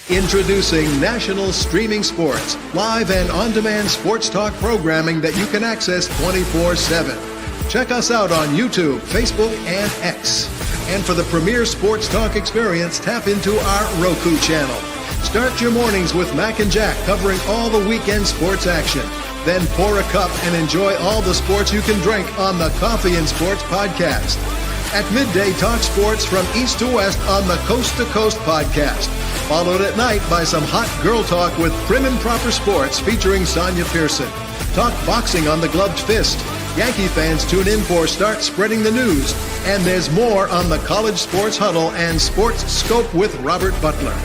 Introducing National Streaming Sports, live and on-demand sports talk programming that you can access 24/7. Check us out on YouTube, Facebook, and X. And for the premier sports talk experience, tap into our Roku channel. Start your mornings with Mac and Jack covering all the weekend sports action. Then pour a cup and enjoy all the sports you can drink on the Coffee and Sports podcast. At midday, talk sports from east to west on the Coast to Coast podcast. Followed at night by some hot girl talk with Prim and Proper Sports featuring Sonia Pearson. Talk boxing on the Gloved Fist. Yankee fans tune in for Start Spreading the News. And there's more on the College Sports Huddle and Sports Scope with Robert Butler.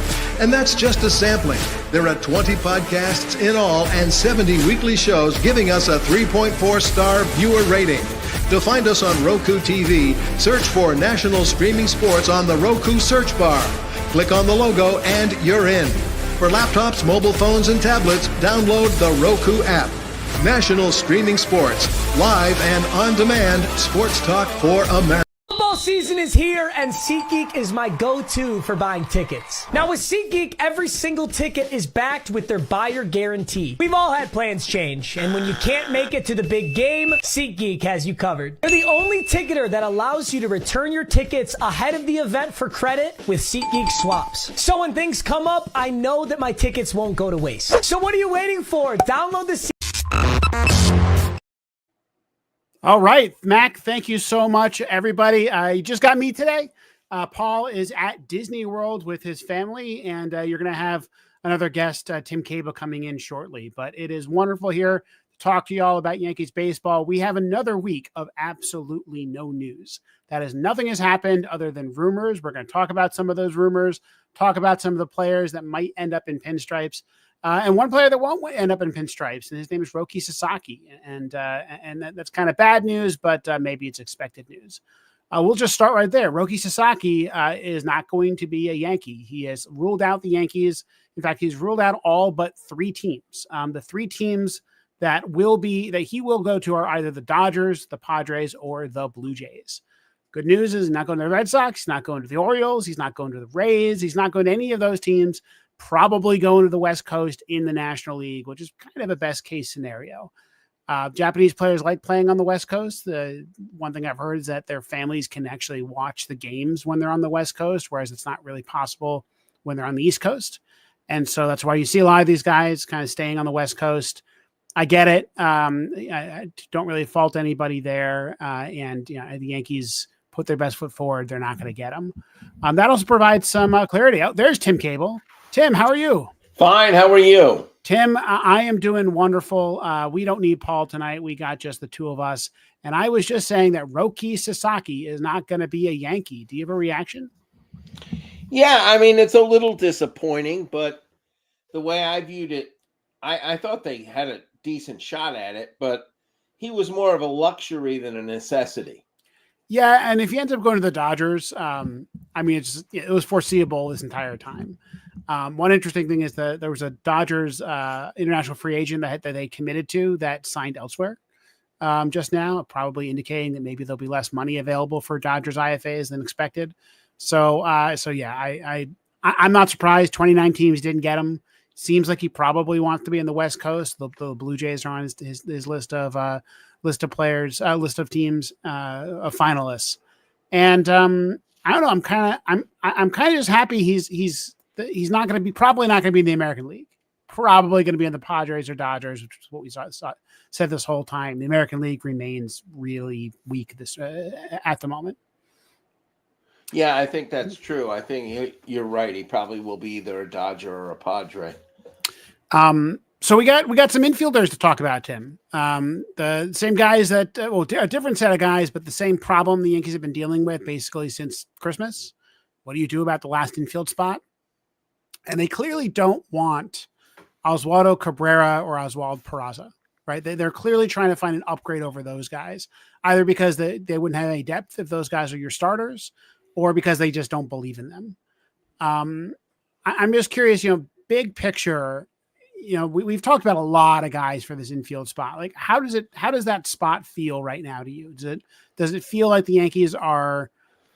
And that's just a sampling. There are 20 podcasts in all and 70 weekly shows giving us a 3.4-star viewer rating. To find us on Roku TV, search for National Streaming Sports on the Roku search bar. Click on the logo and you're in. For laptops, mobile phones, and tablets, download the Roku app. National Streaming Sports, live and on-demand sports talk for America. Football season is here, and SeatGeek is my go-to for buying tickets. Now with SeatGeek, every single ticket is backed with their buyer guarantee. We've all had plans change, and when you can't make it to the big game, SeatGeek has you covered. They're the only ticketer that allows you to return your tickets ahead of the event for credit with SeatGeek swaps. So when things come up, I know that my tickets won't go to waste. So what are you waiting for? Download the All right, Mac, thank you so much, everybody. You just got me today. Paul is at Disney World with his family, and you're going to have another guest, Tim Cable, coming in shortly. But it is wonderful here to talk to you all about Yankees baseball. We have another week of absolutely no news. That is, nothing has happened other than rumors. We're going to talk about some of those rumors, talk about some of the players that might end up in pinstripes. And one player that won't end up in pinstripes, and his name is Roki Sasaki. And that's kind of bad news, but maybe it's expected news. We'll just start right there. Roki Sasaki is not going to be a Yankee. He has ruled out the Yankees. In fact, he's ruled out all but 3 teams. The 3 teams that he will go to are either the Dodgers, the Padres, or the Blue Jays. Good news is he's not going to the Red Sox. He's not going to the Orioles. He's not going to the Rays. He's not going to any of those teams. Probably going to the West Coast in the National League, which is kind of a best case scenario. Japanese players like playing on the West Coast. The one thing I've heard is that their families can actually watch the games when they're on the West Coast, whereas it's not really possible when they're on the East Coast. And so that's why you see a lot of these guys kind of staying on the West Coast. I get it. I don't really fault anybody there. And the Yankees put their best foot forward. They're not going to get them. That also provides some clarity. Oh, there's Tim Cable. Tim, how are you? Fine. How are you? Tim, I am doing wonderful. We don't need Paul tonight. We got just the 2 of us. And I was just saying that Roki Sasaki is not going to be a Yankee. Do you have a reaction? Yeah, I mean, it's a little disappointing, but the way I viewed it, I thought they had a decent shot at it, but he was more of a luxury than a necessity. Yeah, and if he ends up going to the Dodgers, I mean, it was foreseeable this entire time. One interesting thing is that there was a Dodgers international free agent that they committed to that signed elsewhere just now, probably indicating that maybe there'll be less money available for Dodgers IFAs than expected. So yeah, I'm not surprised 29 teams didn't get him. Seems like he probably wants to be in the West Coast. The Blue Jays are on his list of players, list of teams, of finalists. And I don't know. I'm kind of just happy he's not going to be, probably not going to be in the American League. Probably going to be in the Padres or Dodgers, which is what we said this whole time. The American League remains really weak at the moment. Yeah, I think that's true. I think you're right. He probably will be either a Dodger or a Padre. So we got some infielders to talk about, Tim. The same guys that, a different set of guys, but the same problem the Yankees have been dealing with basically since Christmas. What do you do about the last infield spot? And they clearly don't want Oswaldo Cabrera or Oswald Peraza, right? They're clearly trying to find an upgrade over those guys, either because they wouldn't have any depth if those guys are your starters, or because they just don't believe in them. I'm just curious, big picture, we've talked about a lot of guys for this infield spot. Like, how does that spot feel right now to you? Does it feel like the Yankees are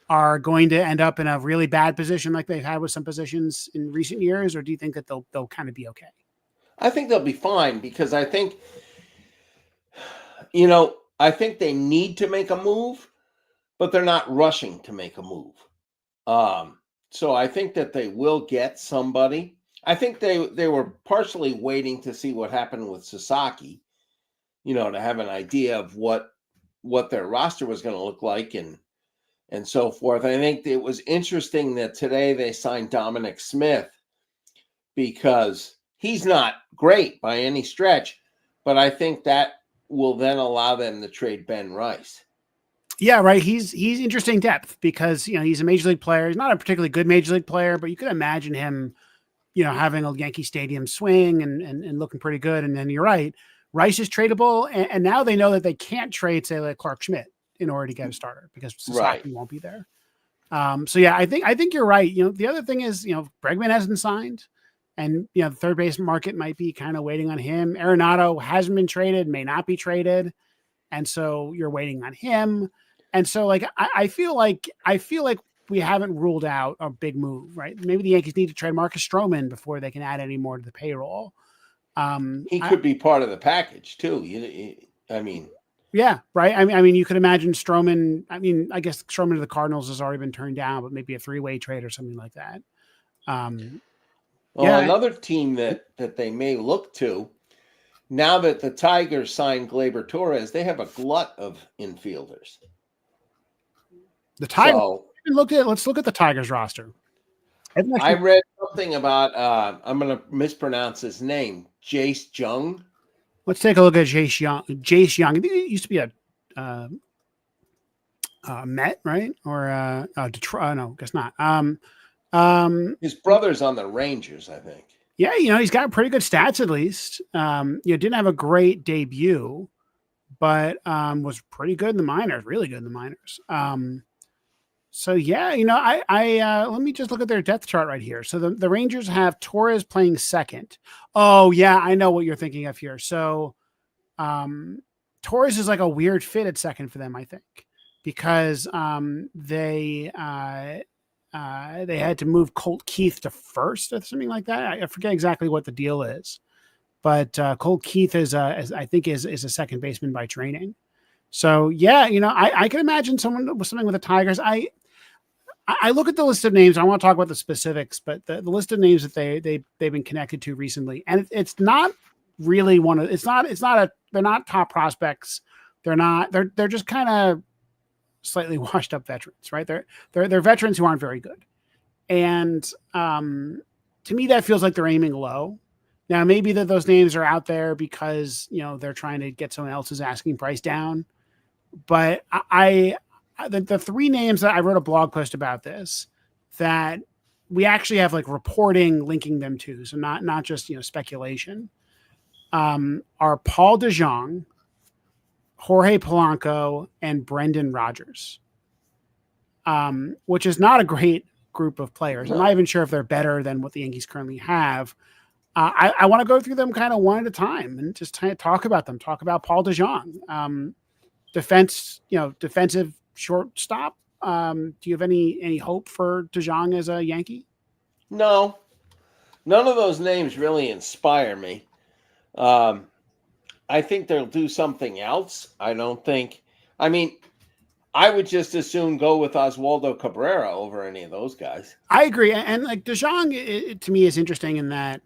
are going to end up in a really bad position like they've had with some positions in recent years, or do you think that they'll kind of be okay? I think they'll be fine because I think they need to make a move, but they're not rushing to make a move. So I think that they will get somebody. I think they were partially waiting to see what happened with Sasaki, to have an idea of what their roster was going to look like and so forth. I think it was interesting that today they signed Dominic Smith because he's not great by any stretch, but I think that will then allow them to trade Ben Rice. Yeah, right. He's interesting depth because, he's a major league player. He's not a particularly good major league player, but you could imagine him, having a Yankee Stadium swing and looking pretty good. And then you're right. Rice is tradable. And now they know that they can't trade, say, like Clark Schmidt in order to get a starter because Sasaki won't be there. So yeah, I think you're right. The other thing is, Bregman hasn't signed and, the third base market might be kind of waiting on him. Arenado hasn't been traded, may not be traded. And so you're waiting on him. And so like, I feel like we haven't ruled out a big move, right? Maybe the Yankees need to trade Marcus Stroman before they can add any more to the payroll. He could be part of the package too. Yeah, right. I mean, you could imagine Stroman. I mean, I guess Stroman to the Cardinals has already been turned down, but maybe a 3-way trade or something like that. Another team that they may look to now that the Tigers signed Gleyber Torres, they have a glut of infielders. The Tigers. Let's look at the Tigers roster. I read something about. I'm going to mispronounce his name. Jace Jung. Let's take a look at Jace Young. Jace Young. I think it used to be a Met, right? Or Detroit? No, guess not. His brother's on the Rangers, I think. Yeah, he's got pretty good stats at least. Didn't have a great debut, but was pretty good in the minors. Really good in the minors. So yeah, I let me just look at their depth chart right here. So the Rangers have Torres playing second. Oh yeah, I know what you're thinking of here. So Torres is like a weird fit at second for them, I think, because they had to move Colt Keith to first or something like that. I forget exactly what the deal is, but Colt Keith is I think is a second baseman by training. So yeah, I can imagine something with the Tigers. I look at the list of names. I want to talk about the specifics, but the list of names that they've been connected to recently, and it's not really they're not top prospects. They're just kind of slightly washed up veterans, right? They're veterans who aren't very good. And to me, that feels like they're aiming low. Now, maybe those names are out there because, they're trying to get someone else's asking price down. But the three names that I wrote a blog post about this that we actually have like reporting linking them to, so not just speculation, are Paul DeJong, Jorge Polanco, and Brendan Rodgers, which is not a great group of players. I'm not even sure if they're better than what the Yankees currently have. I want to go through them kind of one at a time and just talk about them. Talk about Paul DeJong, defensive shortstop. Do you have any hope for DeJong as a Yankee? No, none of those names really inspire me. I think they'll do something else. I would just as soon go with Oswaldo Cabrera over any of those guys. I agree. And like DeJong, to me, is interesting in that,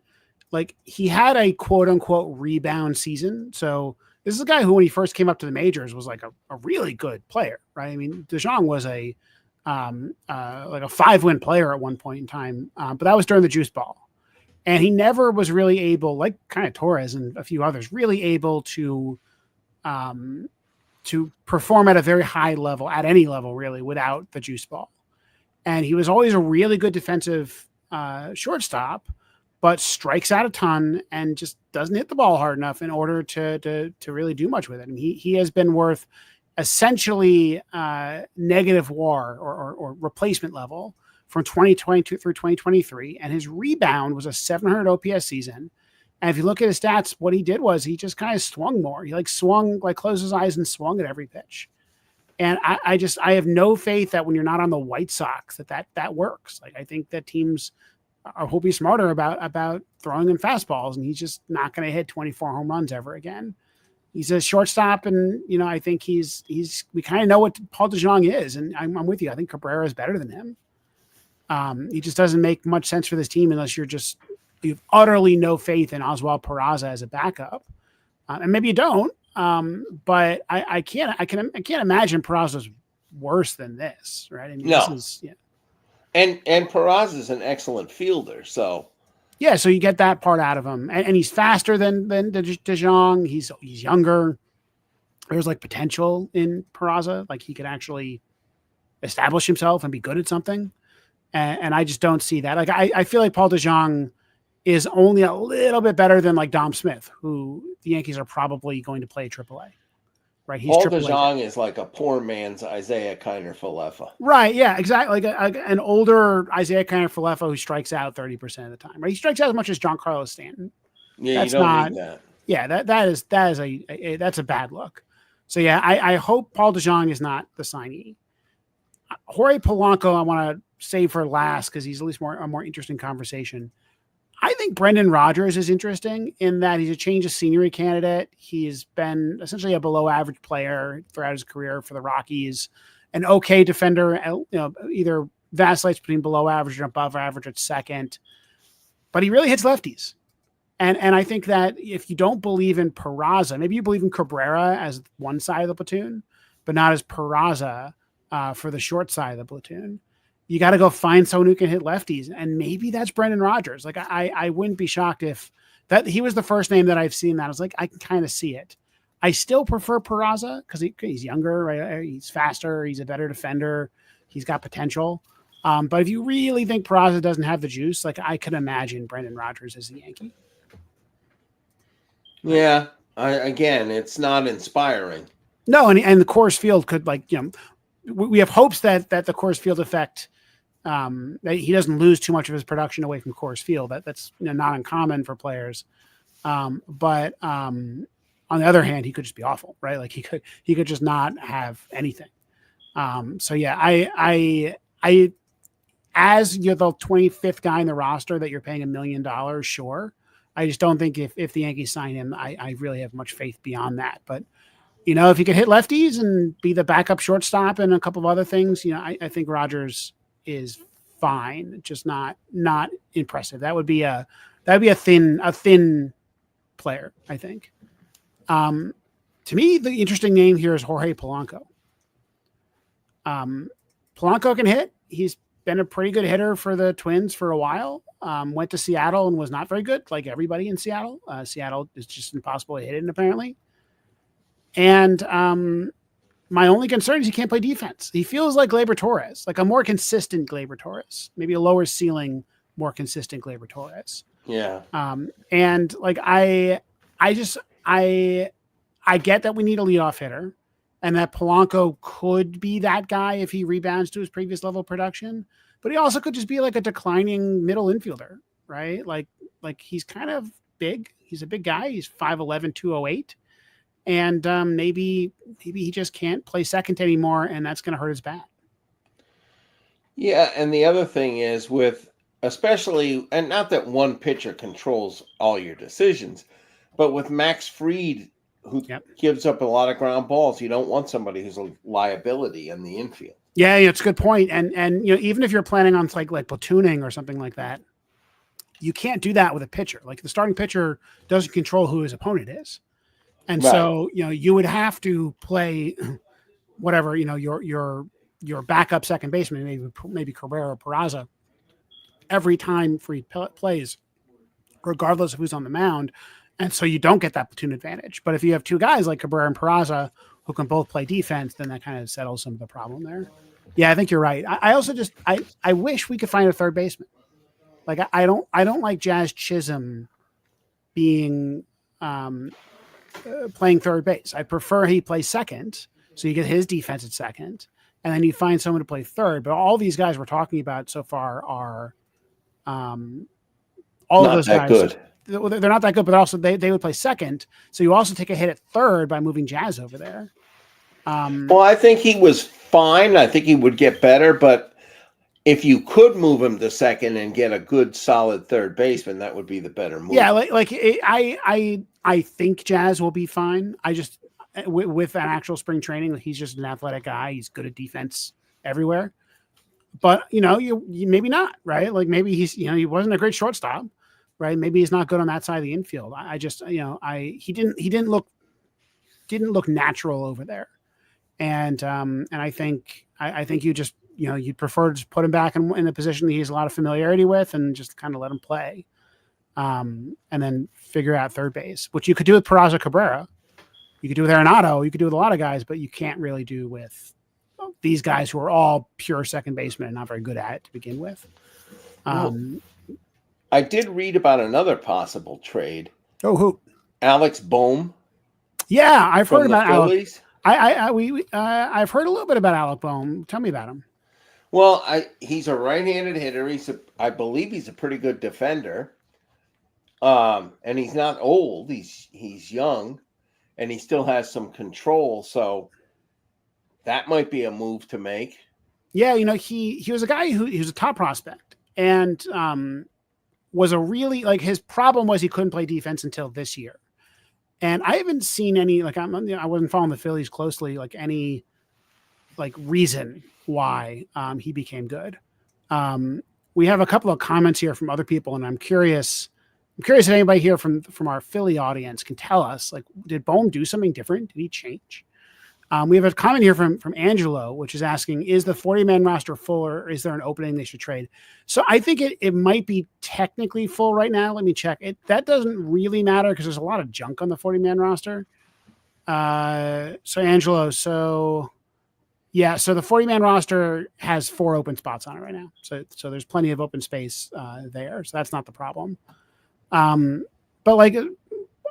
like, he had a quote unquote rebound season. So this is a guy who, when he first came up to the majors, was like a really good player, right? I mean, DeJong was like a 5-win player at one point in time, but that was during the juice ball. And he never was really able, like kind of Torres and a few others, really able to perform at a very high level, at any level really, without the juice ball. And he was always a really good defensive shortstop, but strikes out a ton and just doesn't hit the ball hard enough in order to really do much with it. And he has been worth essentially negative WAR or replacement level from 2022 through 2023, and his rebound was a 700 OPS season. And if you look at his stats, what he did was he just kind of swung more. He closed his eyes and swung at every pitch. And I have no faith that when you're not on the White Sox that works. Like, I think that teams will be smarter about throwing him fastballs, and he's just not going to hit 24 home runs ever again. He's a shortstop, and I think we kind of know what Paul DeJong is, and I'm with you. I think Cabrera is better than him. He just doesn't make much sense for this team unless you've utterly no faith in Oswald Peraza as a backup, and maybe you don't. But I can't imagine Peraza's worse than this, right? I mean, no. This is, And Peraza is an excellent fielder, so. Yeah, so you get that part out of him, and he's faster than DeJong. He's younger. There's like potential in Peraza, like he could actually establish himself and be good at something. And I just don't see that. Like I feel like Paul DeJong is only a little bit better than like Dom Smith, who the Yankees are probably going to play AAA. Right, he's Paul AAA. DeJong is like a poor man's Isaiah Kiner-Falefa. Right, yeah, exactly. Like an older Isaiah Kiner-Falefa who strikes out 30% of the time. Right, he strikes out as much as Giancarlo Stanton. Yeah, that's you don't not, need that. Yeah, that's a bad look. So yeah, I hope Paul DeJong is not the signee. Jorge Polanco, I want to save for last because he's at least a more interesting conversation. I think Brendan Rodgers is interesting in that he's a change of scenery candidate. He's been essentially a below average player throughout his career for the Rockies, an okay defender, either vacillates between below average and above average at second, but he really hits lefties. And I think that if you don't believe in Peraza, maybe you believe in Cabrera as one side of the platoon, but not as Peraza for the short side of the platoon. You got to go find someone who can hit lefties. And maybe that's Brendan Rodgers. Like I wouldn't be shocked if that he was the first name that I've seen that I was like, I can kind of see it. I still prefer Peraza because he's younger, right? He's faster. He's a better defender. He's got potential. But if you really think Peraza doesn't have the juice, like I could imagine Brendan Rodgers as a Yankee. Yeah. Again, it's not inspiring. No. And the Coors Field could we have hopes that the Coors Field effect, that he doesn't lose too much of his production away from Coors Field. That's not uncommon for players. But on the other hand, he could just be awful, right? Like he could just not have anything. So yeah, I as you're the 25th guy in the roster that you're paying $1 million, sure. I just don't think if the Yankees sign him, I really have much faith beyond that. But if he could hit lefties and be the backup shortstop and a couple of other things, I think Rodgers is fine, just not impressive. That would be a thin player, I think. To me, the interesting name here is Jorge Polanco. Polanco can hit. He's been a pretty good hitter for the Twins for a while. Went to Seattle and was not very good, like everybody in Seattle. Seattle is just impossible to hit in, apparently. And my only concern is he can't play defense. He feels like Gleyber Torres, like a more consistent Gleyber Torres, maybe a lower ceiling, more consistent Gleyber Torres. Yeah. And like I get that we need a leadoff hitter, and that Polanco could be that guy if he rebounds to his previous level of production. But he also could just be like a declining middle infielder, right? Like he's kind of big. He's a big guy. He's 5'11", 208. And maybe he just can't play second anymore, and that's going to hurt his bat. Yeah, and the other thing is especially, and not that one pitcher controls all your decisions, but with Max Fried, who gives up a lot of ground balls, you don't want somebody who's a liability in the infield. Yeah, it's a good point. And even if you're planning on like platooning or something like that, you can't do that with a pitcher. Like the starting pitcher doesn't control who his opponent is. And right. So, you would have to play whatever, your backup second baseman, maybe Cabrera or Peraza, every time Fried plays, regardless of who's on the mound. And so you don't get that platoon advantage. But if you have two guys like Cabrera and Peraza who can both play defense, then that kind of settles some of the problem there. Yeah, I think you're right. I also I wish we could find a third baseman. Like I don't like Jazz Chisholm being playing third base. I prefer he plays second, so you get his defense at second, and then you find someone to play third. But all these guys we're talking about so far are all of those guys. Good. They're not that good, but also they would play second. So you also take a hit at third by moving Jazz over there. Well, I think he was fine. I think he would get better, but if you could move him to second and get a good, solid third baseman, that would be the better move. Yeah, I think Jazz will be fine. I just with an actual spring training, he's just an athletic guy. He's good at defense everywhere. But you maybe not, right? Like maybe he's he wasn't a great shortstop, right? Maybe he's not good on that side of the infield. I just he didn't look natural over there, and I think you just you'd prefer to just put him back in a position that he has a lot of familiarity with and just kind of let him play, and then figure out third base, which you could do with Peraza Cabrera, you could do with Arenado, you could do with a lot of guys, but you can't really do with these guys who are all pure second basemen and not very good at it to begin with. I did read about another possible trade. Oh, who? Alex Bohm. Yeah, I've heard about Phillies. I've heard a little bit about Alec Bohm. Tell me about him. Well, he's a right-handed hitter. I believe he's a pretty good defender. And he's not old. He's young, and he still has some control. So that might be a move to make. Yeah, he was a guy he was a top prospect, and was a really his problem was he couldn't play defense until this year. And I haven't seen any I wasn't following the Phillies closely any reason why he became good. We have a couple of comments here from other people, and I'm curious if anybody here from our Philly audience can tell us did Bohm do something different? Did he change? We have a comment here from Angelo, which is asking, is the 40-man roster full, or is there an opening they should trade? So I think it might be technically full right now. Let me check it. That doesn't really matter because there's a lot of junk on the 40-man roster. So Angelo, so the 40-man roster has 4 open spots on it right now. So there's plenty of open space there. So that's not the problem. But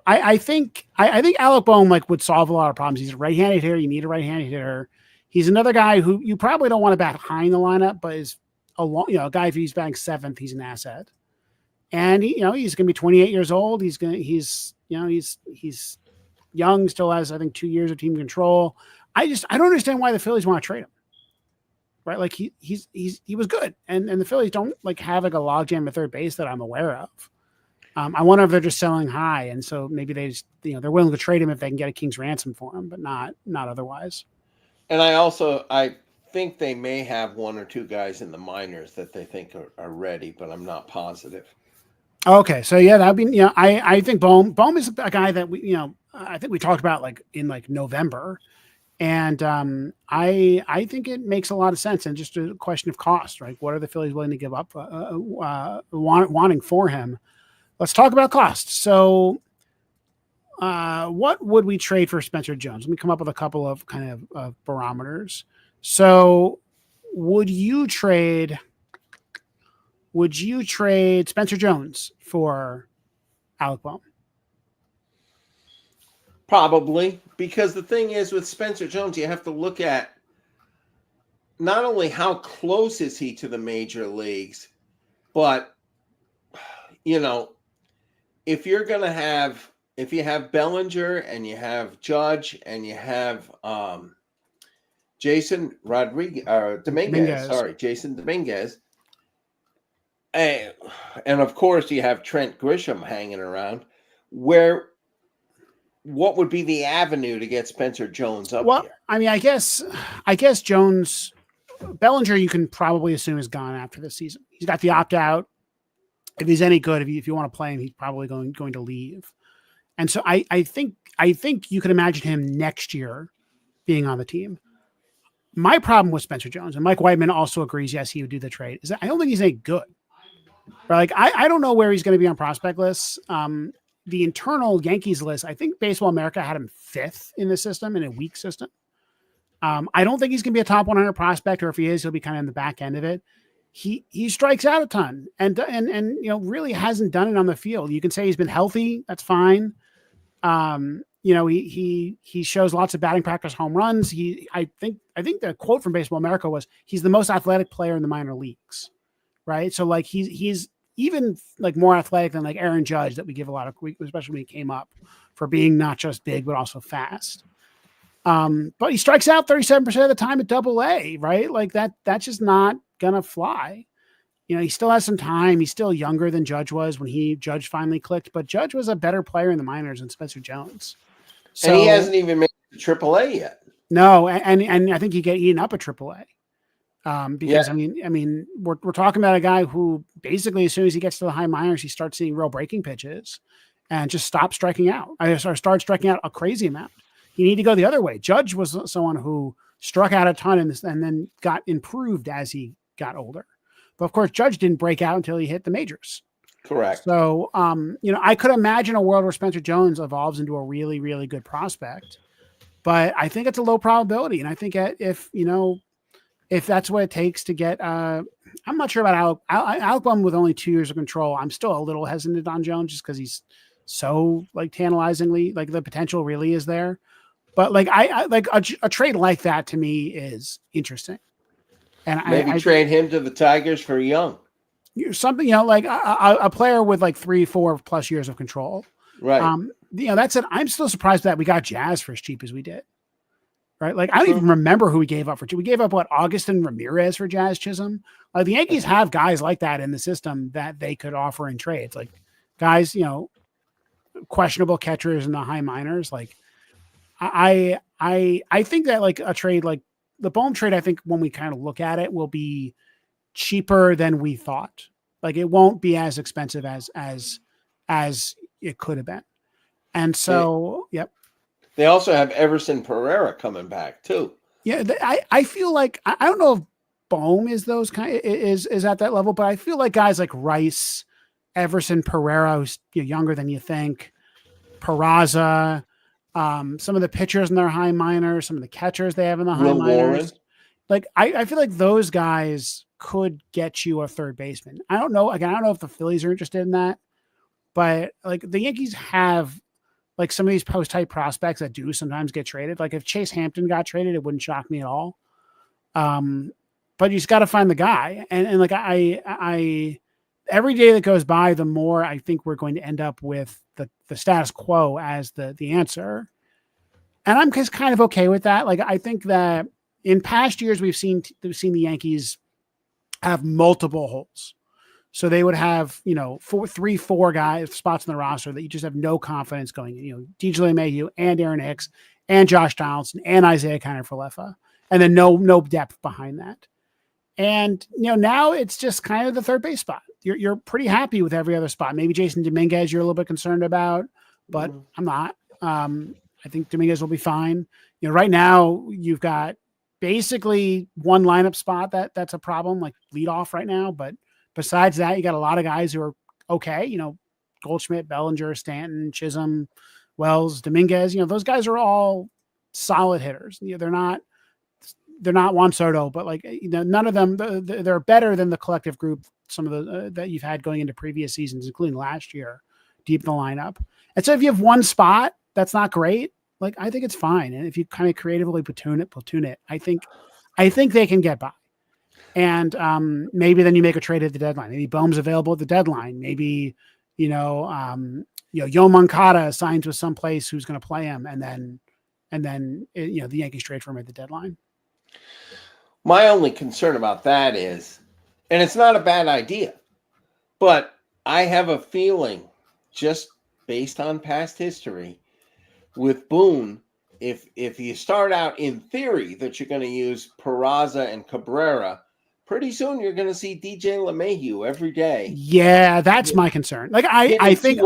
I think Alec Bohm would solve a lot of problems. He's a right-handed hitter. You need a right-handed hitter. He's another guy who you probably don't want to bat high in the lineup, but is a guy, if he's batting 7th, he's an asset. And he's going to be 28 years old. He's young, still has, I think, 2 years of team control. I don't understand why the Phillies want to trade him. Right? He was good. And the Phillies don't have a logjam at third base that I'm aware of. I wonder if they're just selling high, and so maybe they just they're willing to trade him if they can get a king's ransom for him, but not otherwise. And I think they may have 1 or 2 guys in the minors that they think are ready, but I'm not positive. Okay, so yeah, that'd be I think Bohm is a guy that we I think we talked about in November, and I think it makes a lot of sense, and just a question of cost, right? What are the Phillies willing to give up wanting for him? Let's talk about cost. So what would we trade for Spencer Jones? Let me come up with a couple of kind of barometers. So would you trade Spencer Jones for Alec Bohm? Probably, because the thing is with Spencer Jones, you have to look at not only how close is he to the major leagues, but if you have Bellinger and you have Judge and you have Jason Dominguez, and of course you have Trent Grisham hanging around, what would be the avenue to get Spencer Jones up here? I mean, I guess Jones, Bellinger, you can probably assume is gone after this season. He's got the opt-out. If he's any good, if you want to play him, he's probably going to leave. And so I think you can imagine him next year being on the team. My problem with Spencer Jones, and Mike Whiteman also agrees, yes, he would do the trade, is that I don't think he's any good. Right? I don't know where he's going to be on prospect lists. The internal Yankees list, I think Baseball America had him 5th in the system, in a weak system. I don't think he's going to be a top 100 prospect, or if he is, he'll be kind of in the back end of it. He strikes out a ton and really hasn't done it on the field. You can say he's been healthy. That's fine. He shows lots of batting practice home runs. I think the quote from Baseball America was he's the most athletic player in the minor leagues. Right. So he's even more athletic than Aaron Judge that we give a lot of, especially when he came up, for being not just big, but also fast. But he strikes out 37% of the time at Double A, right? Like that's just not gonna fly. You know, he still has some time. He's still younger than Judge was when Judge finally clicked, but Judge was a better player in the minors than Spencer Jones. So, and he hasn't even made the AAA yet. No, and I think you get eaten up at AAA. Because Yeah. I mean, we're talking about a guy who basically, as soon as he gets to the high minors, he starts seeing real breaking pitches and just stops striking out. Started striking out a crazy amount. You need to go the other way. Judge was someone who struck out a ton and then got improved as he got older. But of course, Judge didn't break out until he hit the majors. Correct. So, you know, I could imagine a world where Spencer Jones evolves into a really, really good prospect, but I think it's a low probability. And I think if that's what it takes to get, I'm not sure about Alec Bohm with only 2 years of control. I'm still a little hesitant on Jones just because he's so like tantalizingly, like the potential really is there. But like I like a trade like that to me is interesting. And maybe trade him to the Tigers for Young. Something, you know, like a player with like 3-4 plus years of control. Right. You know, that's it. I'm still surprised that we got Jazz for as cheap as we did. Right. Like, I don't even remember who we gave up for. We gave up Augustin Ramirez for Jazz Chisholm. Like the Yankees have guys like that in the system that they could offer in trades. Like guys, you know, questionable catchers in the high minors. Like I think that like a trade like the Bohm trade, I think when we kind of look at it, will be cheaper than we thought. Like it won't be as expensive as it could have been. And so, yep. They also have Everson Pereira coming back too. Yeah, I feel like I don't know if Bohm is those kind is at that level, but I feel like guys like Rice, Everson Pereira, who's younger than you think, Peraza, some of the pitchers in their high minors, some of the catchers they have in the high minors. Like I feel like those guys could get you a third baseman. I don't know. Again, I don't know if the Phillies are interested in that, but like the Yankees have like some of these post type prospects that do sometimes get traded. Like if Chase Hampton got traded, it wouldn't shock me at all. But you just got to find the guy. And like I every day that goes by, the more I think we're going to end up with the status quo as the answer. And I'm just kind of okay with that. Like, I think that in past years, we've seen the Yankees have multiple holes. So they would have, 4 guys spots in the roster that you just have no confidence going in, DJ LeMahieu and Aaron Hicks and Josh Donaldson and Isaiah Kiner-Falefa, and then no depth behind that. And, now it's just kind of the third base spot. You're pretty happy with every other spot. Maybe Jason Dominguez you're a little bit concerned about, but I'm not. I think Dominguez will be fine. Right now you've got basically one lineup spot that's a problem, like leadoff right now. But besides that, you got a lot of guys who are okay. Goldschmidt, Bellinger, Stanton, Chisholm, Wells, Dominguez. Those guys are all solid hitters. They're not Juan Soto, but none of them. They're better than the collective group. Some of the that you've had going into previous seasons, including last year, deep in the lineup. And so if you have one spot that's not great, I think it's fine. And if you kind of creatively platoon it, I think they can get by. And maybe then you make a trade at the deadline. Maybe Bohm's available at the deadline. Maybe Yo Moncada signs with some place who's going to play him, and then the Yankees trade for him at the deadline. My only concern about that is, and it's not a bad idea, but I have a feeling, just based on past history, with Boone, if you start out in theory that you're going to use Peraza and Cabrera, pretty soon you're going to see DJ LeMahieu every day. Yeah, that's my concern. I think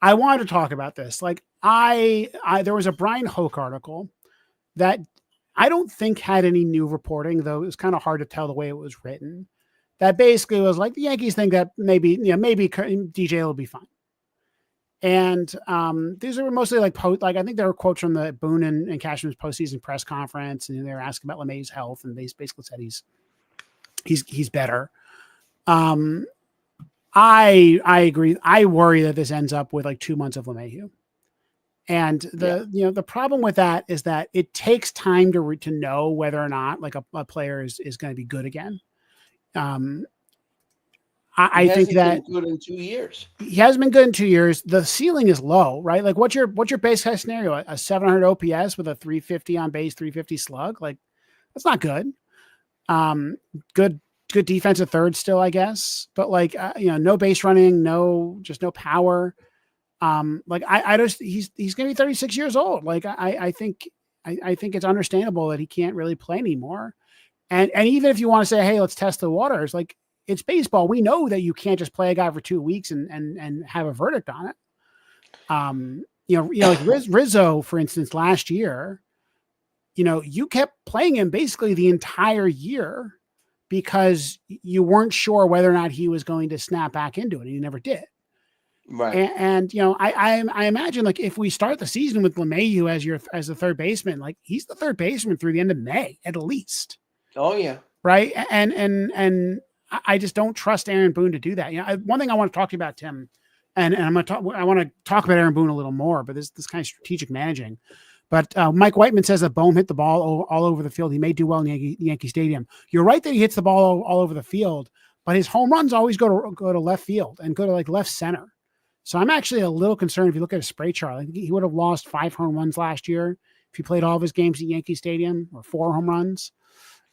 I wanted to talk about this. There was a Brian Hoke article that I don't think had any new reporting, though it was kind of hard to tell the way it was written. That basically was like the Yankees think that maybe DJ will be fine. And these are mostly I think there were quotes from the Boone and Cashman's postseason press conference, and they were asking about LeMahieu's health, and they basically said he's better. I agree. I worry that this ends up with 2 months of LeMahieu. And the problem with that is that it takes time to know whether or not a player is going to be good again. I think that been good in 2 years. He hasn't been good in 2 years. The ceiling is low, right? Like what's your base case scenario? A 700 OPS with a 350 on base, 350 slug? Like that's not good. Good defensive third still, I guess. But like no base running, no power. He's gonna be 36 years old. Like I think it's understandable that he can't really play anymore. And even if you want to say, hey, let's test the waters, like it's baseball. We know that you can't just play a guy for 2 weeks and have a verdict on it. Like Rizzo, for instance, last year, you kept playing him basically the entire year because you weren't sure whether or not he was going to snap back into it, and he never did. Right. And I imagine like if we start the season with LeMahieu as the third baseman, like he's the third baseman through the end of May at least. Oh yeah. Right. And I just don't trust Aaron Boone to do that. One thing I want to talk to you about, Tim, and I want to talk about Aaron Boone a little more, but this kind of strategic managing. But Mike Whiteman says that Bohm hit the ball all over the field. He may do well in Yankee Stadium. You're right that he hits the ball all over the field, but his home runs always go to left field and go to like left center. So I'm actually a little concerned if you look at a spray chart. I think he would have lost 5 home runs last year if he played all of his games at Yankee Stadium, or 4 home runs.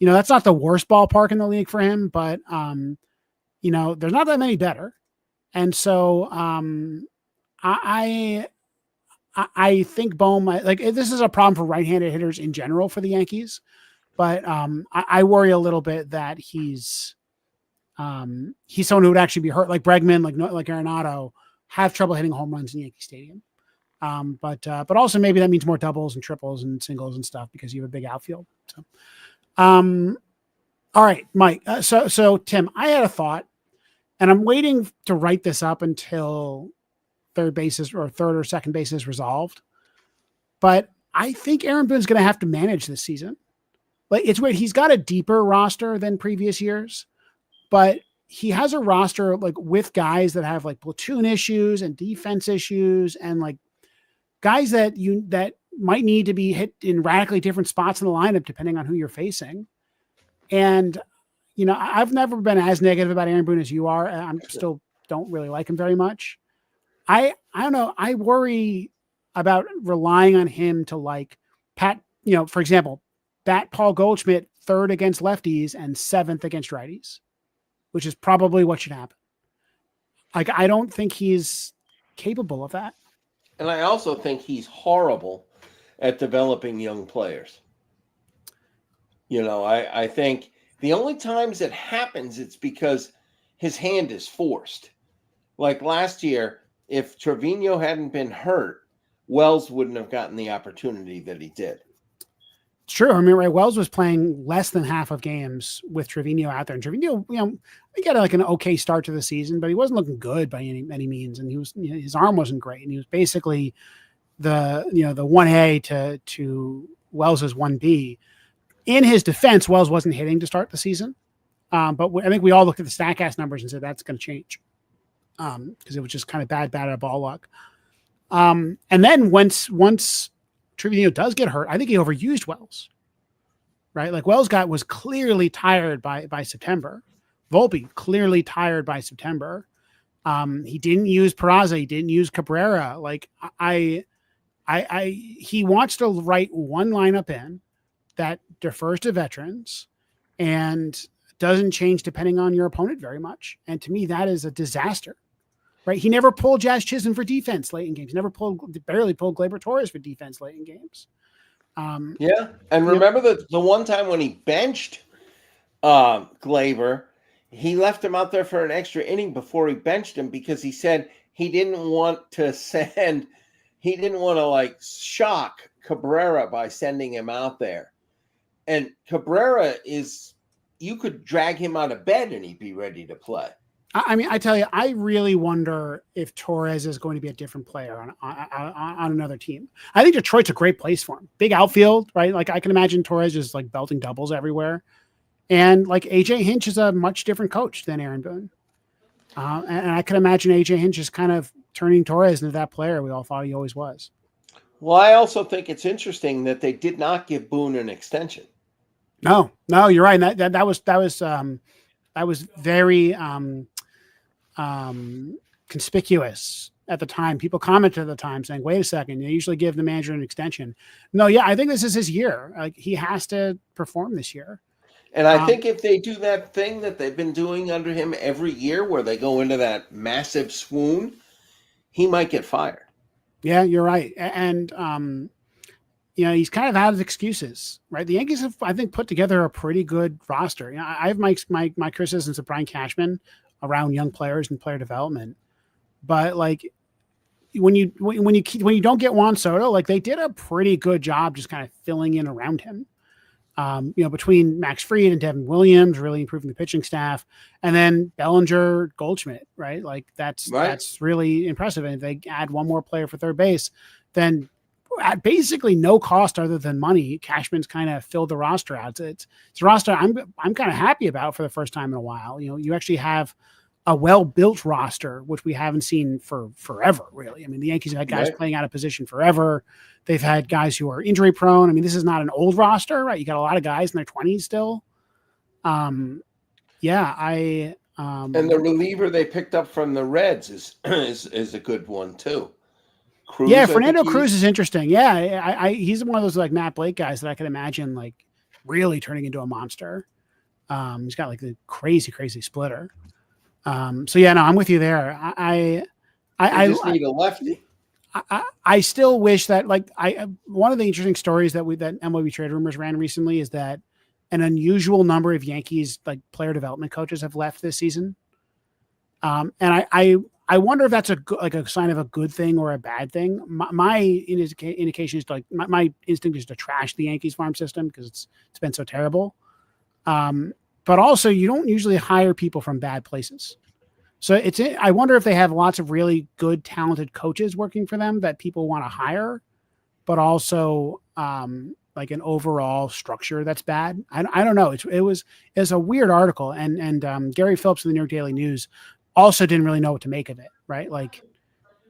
That's not the worst ballpark in the league for him, but there's not that many better. And so I think Bohm, like this is a problem for right-handed hitters in general for the Yankees, but I worry a little bit that he's someone who would actually be hurt, like Bregman, like Arenado, have trouble hitting home runs in Yankee Stadium. But also maybe that means more doubles and triples and singles and stuff because you have a big outfield. So, all right, Mike. So Tim, I had a thought, and I'm waiting to write this up until third or second base is resolved. But I think Aaron Boone's going to have to manage this season. Like it's weird. He's got a deeper roster than previous years, but he has a roster like with guys that have like platoon issues and defense issues and like guys that might need to be hit in radically different spots in the lineup depending on who you're facing. And, I've never been as negative about Aaron Boone as you are. I'm still don't really like him very much. I don't know. I worry about relying on him to like pat, for example, bat Paul Goldschmidt 3rd against lefties and 7th against righties, which is probably what should happen. Like, I don't think he's capable of that. And I also think he's horrible at developing young players. I think the only times it happens, it's because his hand is forced. Like last year, if Trevino hadn't been hurt, Wells wouldn't have gotten the opportunity that he did. It's true. I mean, Ray Wells was playing less than half of games with Trevino out there. And Trevino, he got like an okay start to the season, but he wasn't looking good by any means. And he was, his arm wasn't great. And he was basically the 1A to Wells's 1B. In his defense, Wells wasn't hitting to start the season. But I think we all looked at the StatCast numbers and said that's going to change. Because it was just kind of bad at ball luck. And then once Trevino does get hurt, I think he overused Wells, right? Like Wells was clearly tired by September. Volpe clearly tired by September. He didn't use Peraza. He didn't use Cabrera. Like he wants to write one lineup in that defers to veterans and doesn't change depending on your opponent very much. And to me, that is a disaster. Right, he never pulled Jazz Chisholm for defense late in games. He barely pulled Gleyber Torres for defense late in games. Yeah, and remember the one time when he benched Gleyber, he left him out there for an extra inning before he benched him because he said he didn't want to like shock Cabrera by sending him out there. And Cabrera you could drag him out of bed and he'd be ready to play. I mean, I tell you, I really wonder if Torres is going to be a different player on another team. I think Detroit's a great place for him. Big outfield, right? Like I can imagine Torres just like belting doubles everywhere. And like AJ Hinch is a much different coach than Aaron Boone. And I can imagine AJ Hinch is kind of turning Torres into that player we all thought he always was. Well, I also think it's interesting that they did not give Boone an extension. No, you're right. That was very conspicuous at the time. People commented at the time saying, wait a second, they usually give the manager an extension. No, yeah, I think this is his year. Like, he has to perform this year. And I think if they do that thing that they've been doing under him every year where they go into that massive swoon, he might get fired. Yeah, you're right. And, he's kind of out of excuses, right? The Yankees have, I think, put together a pretty good roster. I have my criticisms of Brian Cashman around young players and player development, but like when you don't get Juan Soto, like, they did a pretty good job just kind of filling in around him. Between Max Fried and Devin Williams, really improving the pitching staff, and then Bellinger, Goldschmidt, right? Like, that's really impressive. And if they add one more player for third base, then at basically no cost other than money, Cashman's kind of filled the roster out. It's a roster I'm kind of happy about for the first time in a while. You actually have a well-built roster, which we haven't seen for forever, really. I mean, the Yankees have had guys playing out of position forever. They've had guys who are injury prone. I mean, this is not an old roster, right? You got a lot of guys in their 20s still. And the reliever they picked up from the Reds is a good one too. Cruz, Fernando Cruz is interesting. Yeah, he's one of those like Matt Blake guys that I could imagine like really turning into a monster. He's got like the crazy splitter. I'm with you there. I just need a lefty. I still wish that one of the interesting stories that MLB Trade Rumors ran recently is that an unusual number of Yankees like player development coaches have left this season. And I wonder if that's a sign of a good thing or a bad thing. My indication is my instinct is to trash the Yankees farm system because it's been so terrible. But also, you don't usually hire people from bad places. So I wonder if they have lots of really good, talented coaches working for them that people want to hire, but also like an overall structure that's bad. I don't know. It's a weird article, and Gary Phillips of the New York Daily News also didn't really know what to make of it. Right, like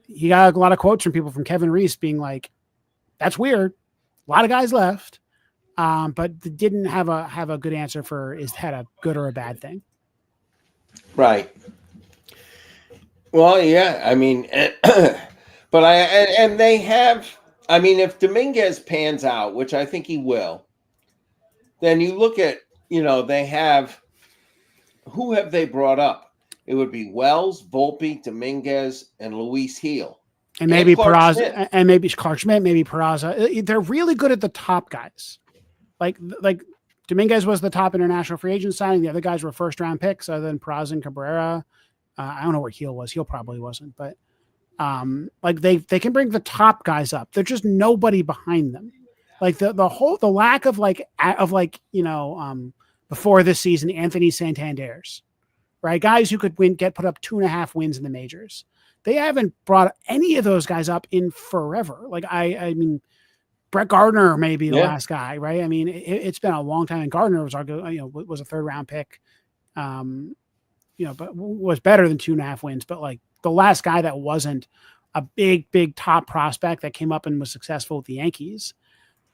he got a lot of quotes from people from Kevin Reese being like, "That's weird." A lot of guys left. But didn't have a good answer for is that a good or a bad thing? Right. Well, yeah. I mean, but they have. I mean, if Dominguez pans out, which I think he will, then you look at they have. Who have they brought up? It would be Wells, Volpe, Dominguez, and Luis Gil. And maybe Peraza, and maybe Clark Schmidt, maybe Peraza. They're really good at the top guys. Like Dominguez was the top international free agent signing. The other guys were first round picks other than Peraza and Cabrera. I don't know where Gil was. Gil probably wasn't, but they can bring the top guys up. There's just nobody behind them. Like the lack of before this season, Anthony Santander's, right? Guys who could get put up 2.5 wins in the majors. They haven't brought any of those guys up in forever. Like I mean, Brett Gardner may be the last guy, right? I mean, it's been a long time, and Gardner was was a 3rd round pick, but was better than 2.5 wins. But like the last guy that wasn't a big top prospect that came up and was successful with the Yankees.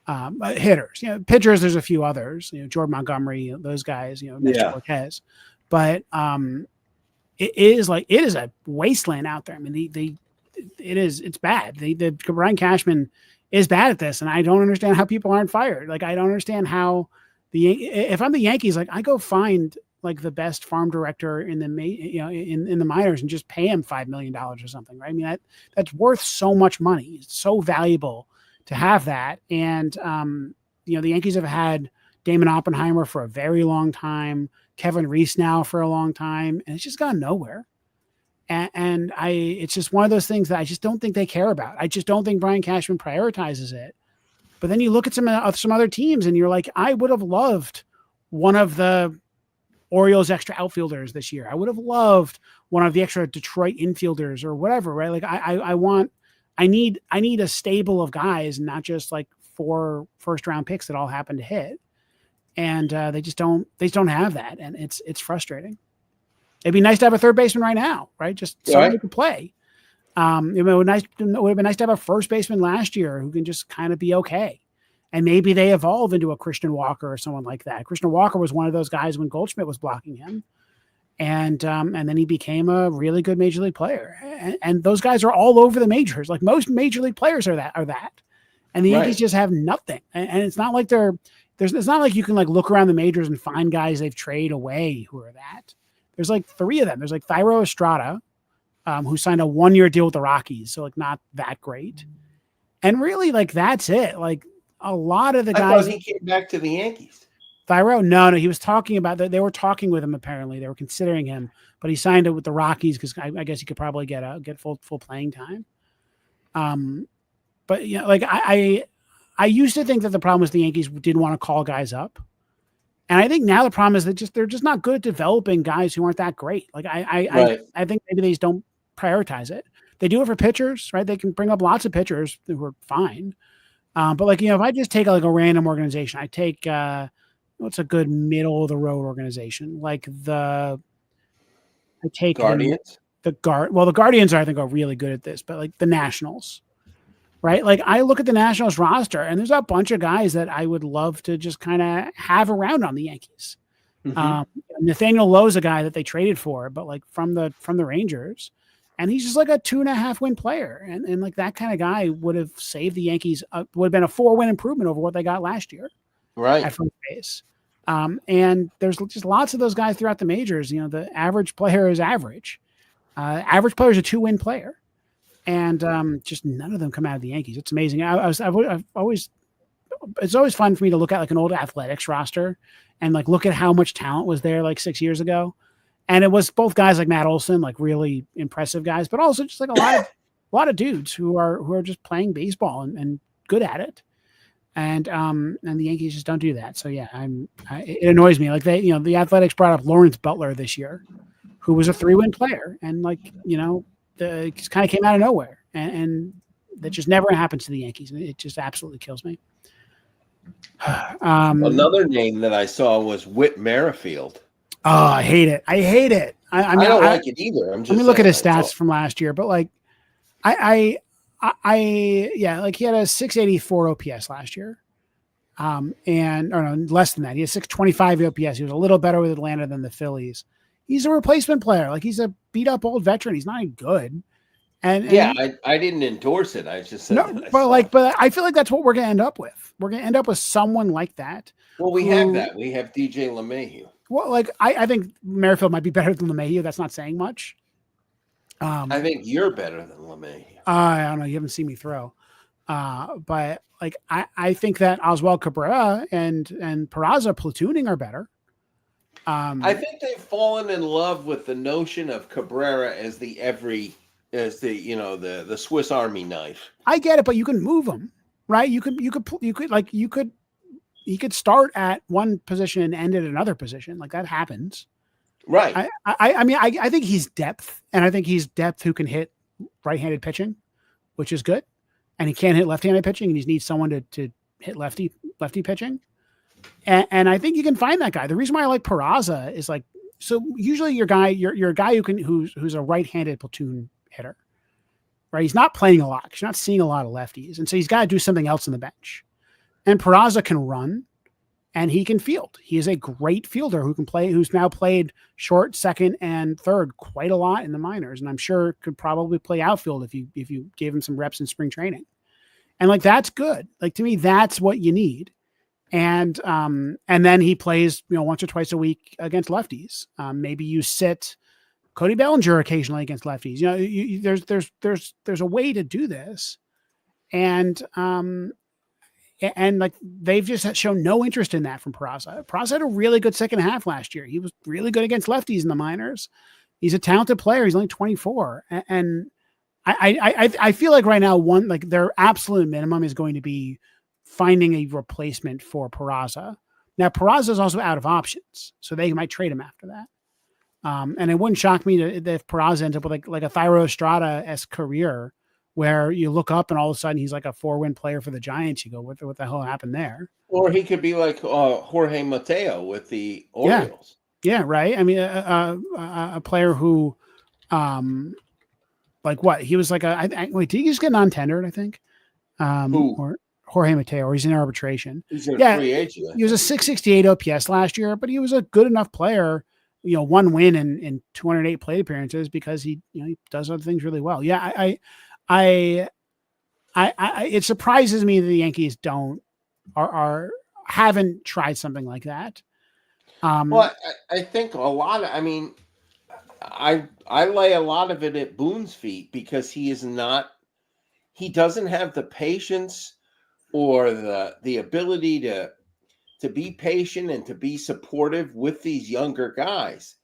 Hitters, pitchers. There's a few others, Jordan Montgomery, those guys, Nestor Cortez. But it is a wasteland out there. I mean, it's bad. The Brian Cashman is bad at this, and I don't understand how people aren't fired. Like, I don't understand how if I'm the Yankees, like I go find like the best farm director in the in the minors and just pay him $5 million or something, right? I mean, that's worth so much money. It's so valuable to have that. And the Yankees have had Damon Oppenheimer for a very long time, Kevin Reese now for a long time, and it's just gone nowhere. And it's just one of those things that I just don't think they care about. I just don't think Brian Cashman prioritizes it. But then you look at some other teams and you're like, I would have loved one of the Orioles extra outfielders this year. I would have loved one of the extra Detroit infielders or whatever, right? Like I need a stable of guys, not just like 4 first-round picks that all happen to hit. And they just don't have that, and it's frustrating. It'd be nice to have a third baseman right now, right? Just someone who can play. It would have been nice to have a first baseman last year who can just kind of be okay. And maybe they evolve into a Christian Walker or someone like that. Christian Walker was one of those guys when Goldschmidt was blocking him. and then he became a really good major league player. And those guys are all over the majors. Like most major league players are that. And the Yankees just have nothing. And it's not like it's not like you can like look around the majors and find guys they've traded away who are that. There's like 3 of them. There's like Thairo Estrada, who signed a 1-year deal with the Rockies. So like not that great. And really like, that's it. Like a lot of the guys. I thought he came back to the Yankees. Thairo, no, he was talking about that. They were talking with him. Apparently, they were considering him, but he signed it with the Rockies because I guess he could probably get full playing time. But you know, like I used to think that the problem was the Yankees didn't want to call guys up, and I think now the problem is that they're just not good at developing guys who aren't that great. Like I think maybe they just don't prioritize it. They do it for pitchers, right? They can bring up lots of pitchers who are fine, but like you know, if I just take like a random organization, I take. What's a good middle of the road organization? Like I take Guardians. The Guardians I think are really good at this, but like the Nationals, right? Like I look at the Nationals roster and there's a bunch of guys that I would love to just kind of have around on the Yankees. Nathaniel Lowe's a guy that they traded for, but like from the Rangers, and he's just like a 2.5 win player. And like that kind of guy would have saved the Yankees, would have been a 4-win improvement over what they got last year. Right. At first base. And there's just lots of those guys throughout the majors. You know, the average player is average. Average player is a 2-win player. And just none of them come out of the Yankees. It's amazing. It's always fun for me to look at like an old Athletics roster and like look at how much talent was there like 6 years ago. And it was both guys like Matt Olson, like really impressive guys, but also just like a lot of dudes who are just playing baseball and good at it. And the Yankees just don't do that. So yeah, it annoys me. Like the Athletics brought up Lawrence Butler this year, who was a 3-win player, and like it just kind of came out of nowhere, and that just never happens to the Yankees, and it just absolutely kills me. Another name that I saw was Whit Merrifield. Oh, I hate it. I don't like it either. I'm just let me look at his stats from last year, but like like he had a 684 OPS last year. Less than that. He has 625 OPS. He was a little better with Atlanta than the Phillies. He's a replacement player. Like he's a beat up old veteran. He's not good. And I didn't endorse it. I just said but I feel like that's what we're going to end up with. We're going to end up with someone like that. Well, we have that. We have DJ LeMahieu. Well, like I think Merrifield might be better than LeMahieu. That's not saying much. I think you're better than LeMahieu. I don't know. You haven't seen me throw. But like I think that Oswald Cabrera and Peraza platooning are better. I think they've fallen in love with the notion of Cabrera as the Swiss Army knife. I get it, but you can move him, right? You could he could start at one position and end at another position. Like that happens. Right. I think he's depth, and I think he's depth who can hit right-handed pitching, which is good. And he can't hit left-handed pitching, and he needs someone to hit lefty pitching. And I think you can find that guy. The reason why I like Peraza is like, so usually you're a guy who's a right-handed platoon hitter, right? He's not playing a lot because you're not seeing a lot of lefties. And so he's got to do something else on the bench. And Peraza can run and he can field. He is a great fielder who's now played short, second, and third quite a lot in the minors. And I'm sure could probably play outfield if you gave him some reps in spring training. And like, that's good. Like to me, that's what you need. And then he plays, once or twice a week against lefties. Maybe you sit Cody Bellinger occasionally against lefties. There's a way to do this. And like they've just shown no interest in that from Peraza. Peraza had a really good second half last year. He was really good against lefties in the minors. He's a talented player. He's only 24. And I feel like right now, their absolute minimum is going to be finding a replacement for Peraza. Now Peraza is also out of options, so they might trade him after that. And it wouldn't shock me if Peraza ends up with like a Thairo Estrada-esque career where you look up and all of a sudden he's like a 4-win player for the Giants. You go, what the hell happened there? Or he could be like Jorge Mateo with the Orioles. Yeah, right. I mean, a player who, like what? He was like wait, did he just get non-tendered, I think? Who? Or Jorge Mateo, or he's in arbitration. He's in free agent. He was a 668 OPS last year, but he was a good enough player one win in 208 plate appearances because he does other things really well. Yeah, I it surprises me that the Yankees haven't tried something like that. Well, I think a lot of, I lay a lot of it at Boone's feet because he doesn't have the patience or the ability to be patient and to be supportive with these younger guys.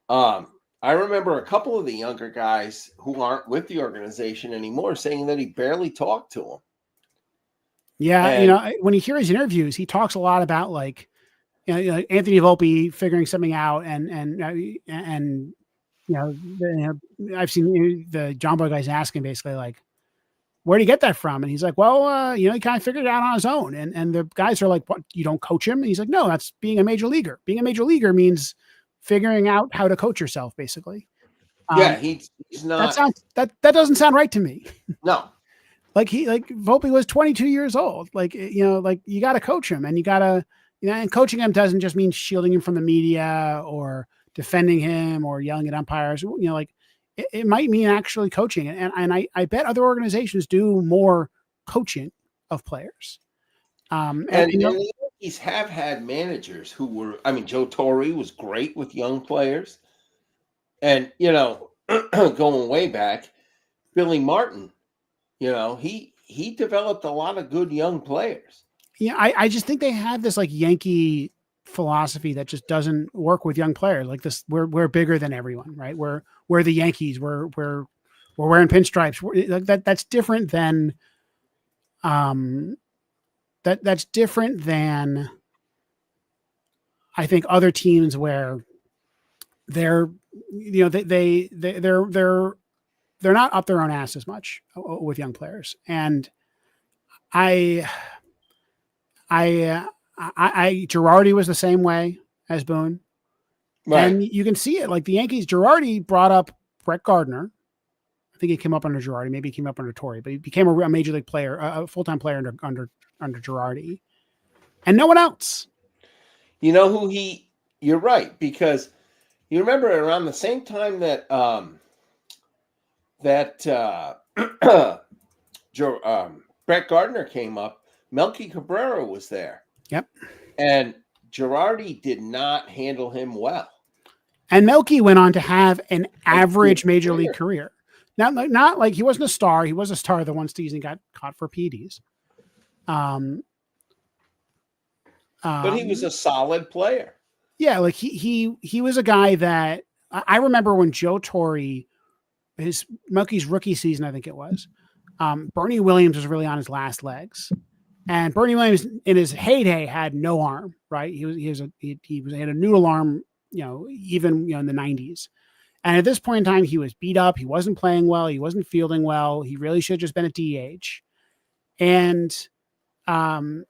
I remember a couple of the younger guys who aren't with the organization anymore saying that he barely talked to them. Yeah, And when you hear his interviews, he talks a lot about like, Anthony Volpe figuring something out, and I've seen the John Boy guys asking basically like, where do you get that from? And he's like, well, he kind of figured it out on his own. And the guys are like, what, you don't coach him? And he's like, no, that's being a major leaguer. Being a major leaguer means figuring out how to coach yourself, basically. yeah, he's not. That doesn't sound right to me. No. Like Volpe was 22 years old. Like, you got to coach him, and you got to, and coaching him doesn't just mean shielding him from the media or defending him or yelling at umpires. It might mean actually coaching. And I bet other organizations do more coaching of players. And the Yankees have had managers who were, Joe Torre was great with young players. And, going way back, Billy Martin, he developed a lot of good young players. Yeah, I just think they have this like Yankee philosophy that just doesn't work with young players. Like this, we're bigger than everyone, right? We're the Yankees. We're wearing pinstripes. That's different than that's different than I think other teams where they're they're not up their own ass as much with young players. And Girardi was the same way as Boone. Right. And you can see it. Like the Yankees, Girardi brought up Brett Gardner. I think he came up under Girardi. Maybe he came up under Torre, but he became a major league player, a full-time player under Girardi. And no one else. You know who you're right, because you remember around the same time that Brett Gardner came up, Melky Cabrera was there. Yep. And Girardi did not handle him well. And Melky went on to have an average major league career. Not like he wasn't a star. He was a star the one season he got caught for PEDs. But he was a solid player. Yeah, like he was a guy that I remember when Joe Torre, Melky's rookie season, I think it was. Bernie Williams was really on his last legs. And Bernie Williams in his heyday had no arm, right? He had a noodle arm, even in the 90s. And at this point in time, he was beat up. He wasn't playing well. He wasn't fielding well. He really should have just been a DH. And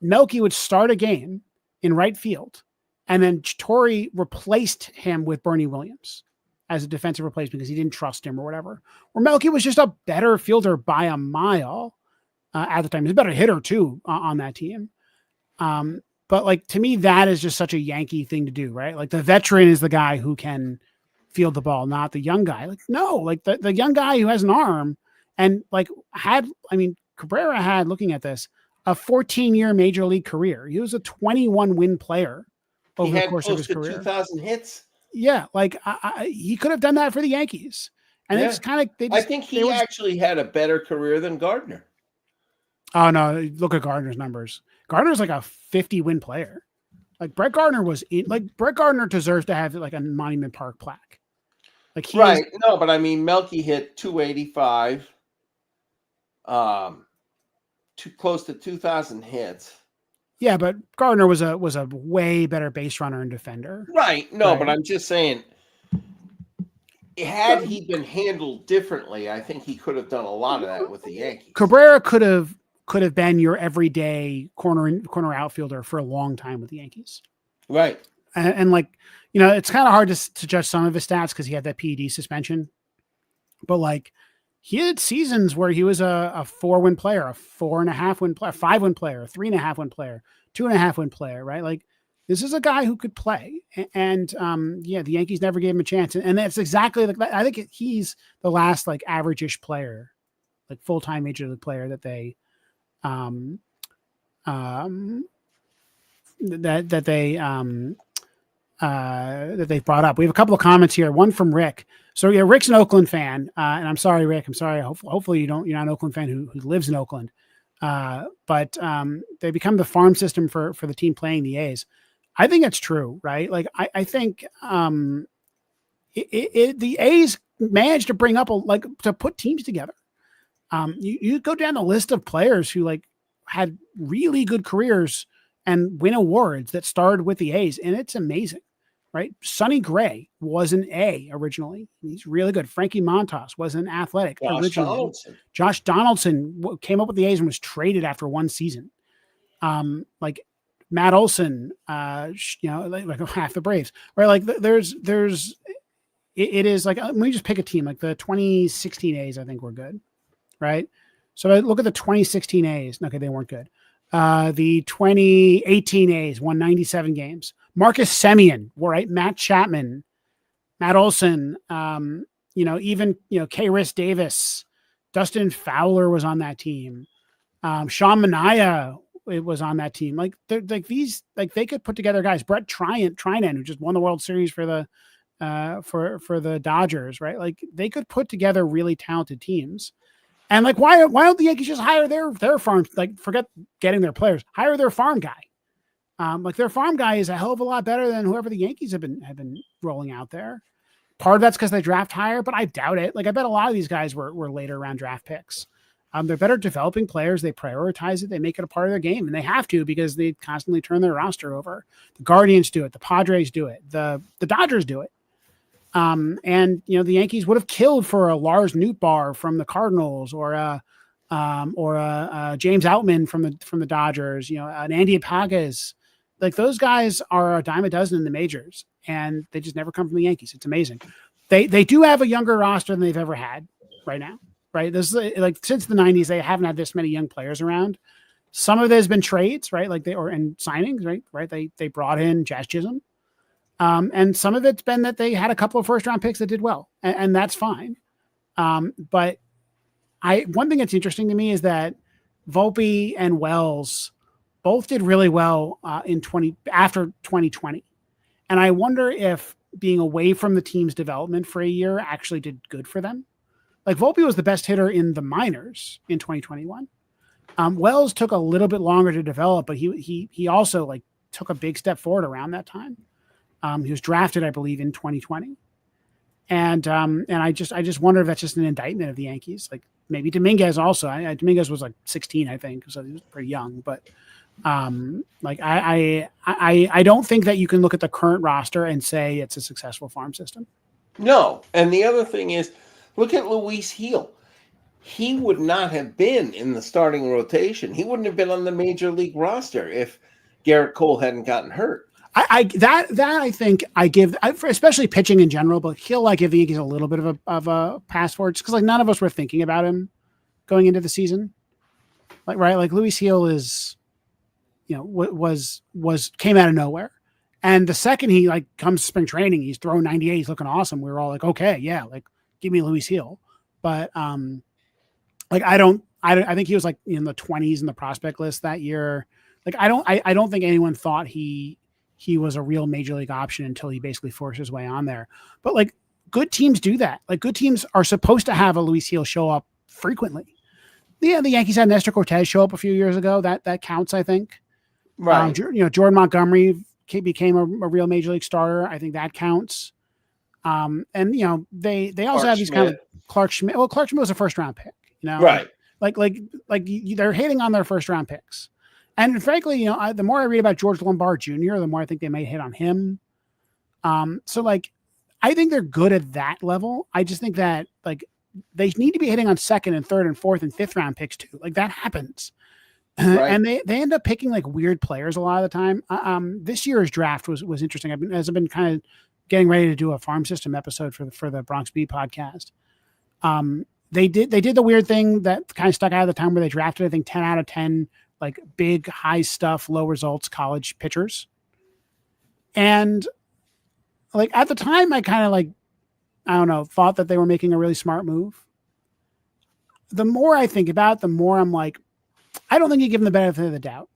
Melky would start a game in right field, and then Torre replaced him with Bernie Williams as a defensive replacement because he didn't trust him or whatever. Or Melky was just a better fielder by a mile at the time. He's a better hitter too on that team. But like, to me, that is just such a Yankee thing to do, right? Like the veteran is the guy who can field the ball, not the young guy. Like, no, like the young guy who has an arm and like Cabrera had, looking at this, a 14-year major league career. He was a 21 win player over the course of his career. 2,000 hits. Yeah, like he could have done that for the Yankees. And it's kind of, I think he actually had a better career than Gardner. Oh no, look at Gardner's numbers. Gardner's like a 50 win player. Like Brett Gardner Brett Gardner deserves to have like a Monument Park plaque. Like No, but Melky hit 285. Too close to 2,000 hits. Yeah, but Gardner was a way better base runner and defender. Right. No, but I'm just saying, had he been handled differently, I think he could have done a lot of that with the Yankees. Cabrera could have been your everyday corner outfielder for a long time with the Yankees. Right. And like, it's kind of hard to judge some of his stats because he had that PED suspension. But like, he had seasons where he was a 4-win player, a 4.5 win player, a 5-win player, a 3.5 win player, 2.5 win player, right? Like This is a guy who could play, and the Yankees never gave him a chance, and that's exactly I think he's the last like average-ish player, like full-time major league player that they that they brought up. We have a couple of comments here. One from Rick. So yeah, Rick's an Oakland fan, and I'm sorry, Rick. I'm sorry. Hopefully you're not an Oakland fan who lives in Oakland. But they become the farm system for the team playing the A's. I think it's true, right? Like I think the A's managed to bring up to put teams together. You go down the list of players who like had really good careers and win awards that started with the A's, and it's amazing, right? Sonny Gray was an A originally. He's really good. Frankie Montas was an Athletic originally. Josh Donaldson came up with the A's and was traded after one season. Like Matt Olson, like half the Braves, right? Like it is like, let me just pick a team, like the 2016 A's, I think we're good, right? So I look at the 2016 A's. Okay, they weren't good. The 2018 A's won 97 games. Marcus Semien, right? Matt Chapman, Matt Olson, K-Rys Davis, Dustin Fowler was on that team. Sean Manaea was on that team. Like they're like these, like they could put together guys. Brett Trinan, who just won the World Series for the Dodgers, right? Like they could put together really talented teams. And like, why don't the Yankees just hire their farm? Like, forget getting their players, hire their farm guy. Like their farm guy is a hell of a lot better than whoever the Yankees have been rolling out there. Part of that's because they draft higher, but I doubt it. Like I bet a lot of these guys were later round draft picks. They're better developing players. They prioritize it. They make it a part of their game, and they have to because they constantly turn their roster over. The Guardians do it. The Padres do it. The Dodgers do it. And the Yankees would have killed for a Lars Nootbaar from the Cardinals or a James Outman from the Dodgers, an Andy Apagas. Like those guys are a dime a dozen in the majors, and they just never come from the Yankees. It's amazing. They do have a younger roster than they've ever had right now, right? This is like since the 90s, they haven't had this many young players around. Some of it has been trades, right? Like and signings, right? They brought in Jazz Chisholm. And some of it's been that they had a couple of first round picks that did well, and that's fine. But one thing that's interesting to me is that Volpe and Wells both did really well after 2020. And I wonder if being away from the team's development for a year actually did good for them. Like Volpe was the best hitter in the minors in 2021. Wells took a little bit longer to develop, but he also like took a big step forward around that time. He was drafted, I believe, in 2020. And I just wonder if that's just an indictment of the Yankees. Like maybe Dominguez also. Dominguez was like 16, I think, so he was pretty young. But I don't think that you can look at the current roster and say it's a successful farm system. No. And the other thing is, look at Luis Gil. He would not have been in the starting rotation. He wouldn't have been on the major league roster if Garrett Cole hadn't gotten hurt. I think I give, especially pitching in general, but Hill, I give the Yankees a little bit of a pass forward because like none of us were thinking about him going into the season. Like, right. Like Luis Gil is, came out of nowhere. And the second he like comes to spring training, he's throwing 98, he's looking awesome. We were all like, okay, yeah, like give me Luis Gil. But like I think he was like in the 20s in the prospect list that year. Like I don't think anyone thought he was a real major league option until he basically forced his way on there. But like good teams do that. Like good teams are supposed to have a Luis Gil show up frequently. Yeah, the Yankees had Nestor Cortez show up a few years ago. That counts, I think. Right. Jordan Montgomery became a real major league starter. I think that counts. And they also Clark have these Schmidt. kind of Clark Schmidt. Well, Clark Schmidt was a first round pick. Right. Like they're hating on their first round picks. And frankly, the more I read about George Lombard Jr., the more I think they may hit on him. So like, I think they're good at that level. I just think that like they need to be hitting on second and third and fourth and fifth round picks too. Like that happens. Right. And they end up picking like weird players a lot of the time. This year's draft was interesting. I've been kind of getting ready to do a farm system episode for the Bronx Beat podcast. They did the weird thing that kind of stuck out of the time where they drafted, I think 10 out of 10, like big high stuff, low results, college pitchers. And like at the time, I kind of like, I don't know, thought that they were making a really smart move. The more I think about it, the more I'm like, I don't think you give them the benefit of the doubt.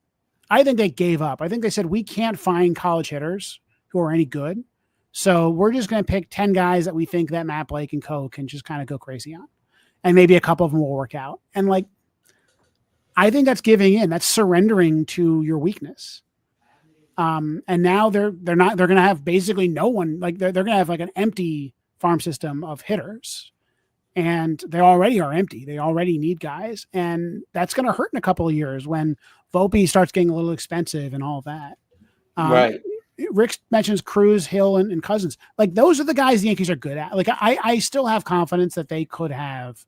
I think they gave up. I think they said, we can't find college hitters who are any good. So we're just going to pick 10 guys that we think that Matt Blake and co can just kind of go crazy on. And maybe a couple of them will work out. And like, I think that's giving in. That's surrendering to your weakness. And now they're going to have basically no one. Like they're going to have like an empty farm system of hitters. And they already are empty. They already need guys. And that's going to hurt in a couple of years when Volpe starts getting a little expensive and all of that. Right. Rick mentions Cruz, Hill, and Cousins. Like those are the guys the Yankees are good at. Like I still have confidence that they could have,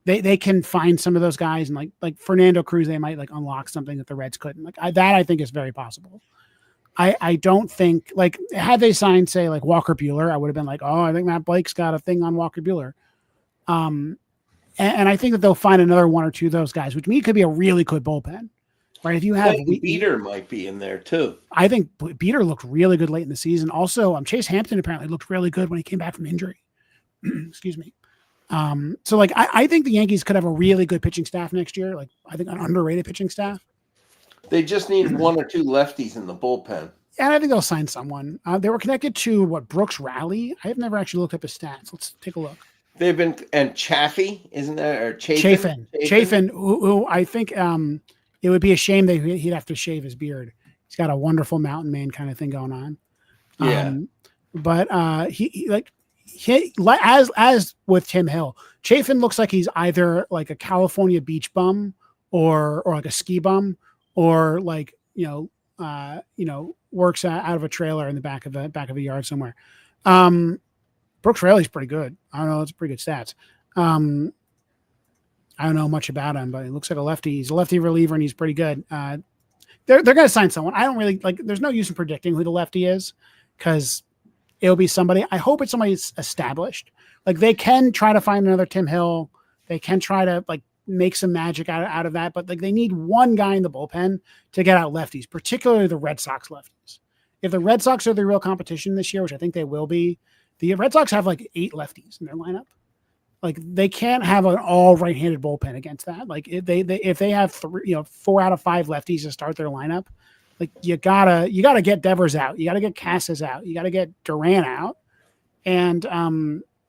they can find some of those guys, and like Fernando Cruz, they might like unlock something that the Reds couldn't. Like I think is very possible. I don't think like had they signed say like Walker Buehler, I would have been like, oh, I think Matt Blake's got a thing on Walker Buehler. And I think that they'll find another one or two of those guys, which to me could be a really good bullpen. Right, if you have Beater might be in there too. I think Beater looked really good late in the season. Also, Chase Hampton apparently looked really good when he came back from injury. Excuse me. So like I think the Yankees could have a really good pitching staff next year. Like I think an underrated pitching staff. They just need one or two lefties in the bullpen. And I think they'll sign someone. They were connected to Brooks Rally. I have never actually looked up his stats. Let's take a look. They've been and Chaffee, isn't there? Or Chafin, who I think it would be a shame that he'd have to shave his beard. He's got a wonderful mountain man kind of thing going on. Yeah. But he as with Tim Hill, Chafin looks like he's either like a California beach bum or like a ski bum or like, works out of a trailer in the back of a yard somewhere. Brooks Raley's pretty good. I don't know. It's pretty good stats. I don't know much about him, but he looks like a lefty. He's a lefty reliever, and he's pretty good. They're going to sign someone. I don't really like. There's no use in predicting who the lefty is because it'll be somebody. I hope it's somebody established. Like they can try to find another Tim Hill. They can try to like make some magic out of that. But like they need one guy in the bullpen to get out lefties, particularly the Red Sox lefties. If the Red Sox are the real competition this year, which I think they will be, the Red Sox have like 8 lefties in their lineup. Like they can't have an all right-handed bullpen against that. Like if they have 4 out of 5 lefties to start their lineup, like you gotta get Devers out, you gotta get Casas out, you gotta get Duran out, and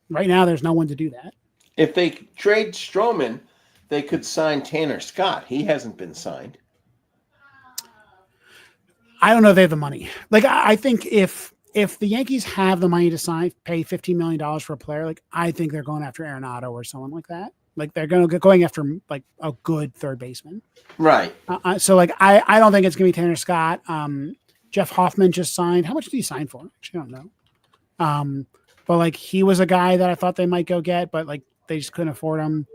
right now there's no one to do that. If they trade Stroman, they could sign Tanner Scott. He hasn't been signed. I don't know if they have the money. Like I think if the Yankees have the money to pay $15 million for a player, like I think they're going after Arenado or someone like that. Like they're going after like a good third baseman. Right. So like, I don't think it's going to be Tanner Scott. Jeff Hoffman just signed. How much did he sign for? Actually, I don't know. But like he was a guy that I thought they might go get, but like they just couldn't afford him.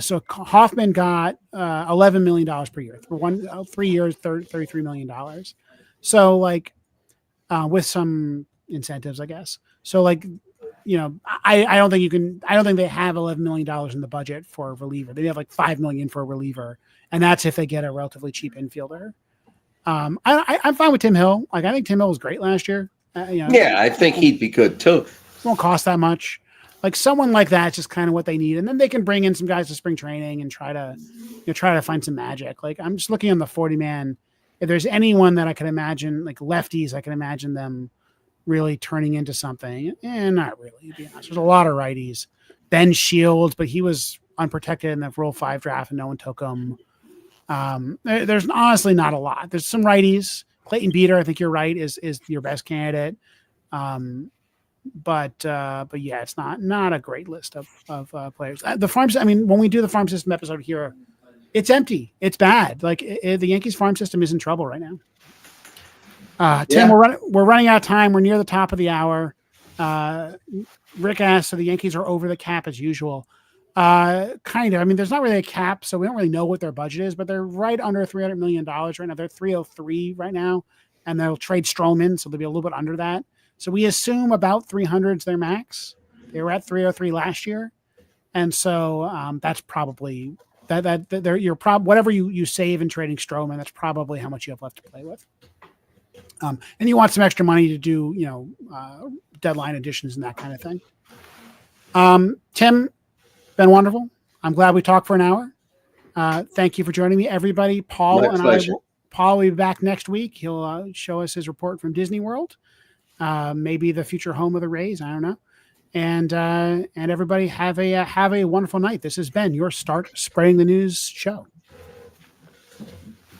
So Hoffman got $11 million per year for 3 years, $33 million. So like, with some incentives, I guess. So like, I don't think they have $11 million in the budget for a reliever. They have like $5 million for a reliever. And that's if they get a relatively cheap infielder. I'm fine with Tim Hill. Like, I think Tim Hill was great last year. Yeah, I think he'd be good too. It won't cost that much. Like someone like that's just kind of what they need. And then they can bring in some guys to spring training and try to find some magic. Like I'm just looking on the 40-man. If there's anyone that I can imagine, like lefties, I can imagine them really turning into something. And not really, to be honest. There's a lot of righties. Ben Shields, but he was unprotected in the Rule 5 draft and no one took him. There's honestly not a lot. There's some righties. Clayton Beater, I think you're right, is your best candidate. But yeah, it's not a great list of players. The farms. I mean, when we do the farm system episode here, it's empty. It's bad. Like the Yankees farm system is in trouble right now. Tim, we're running out of time. We're near the top of the hour. Rick asked, so the Yankees are over the cap as usual. Kind of. I mean, there's not really a cap, so we don't really know what their budget is, but they're right under $300 million right now. They're 303 right now, and they'll trade Stroman, so they'll be a little bit under that. So we assume about 300 is their max. They were at 303 last year, and so that's probably whatever you save in trading Stroman. That's probably how much you have left to play with. And you want some extra money to do, deadline editions and that kind of thing. Tim, been wonderful. I'm glad we talked for an hour. Thank you for joining me, everybody. Paul My and pleasure. Paul will be back next week. He'll show us his report from Disney World, maybe the future home of the Rays. I don't know. And everybody have a wonderful night. This has been your Start Spreading the News show.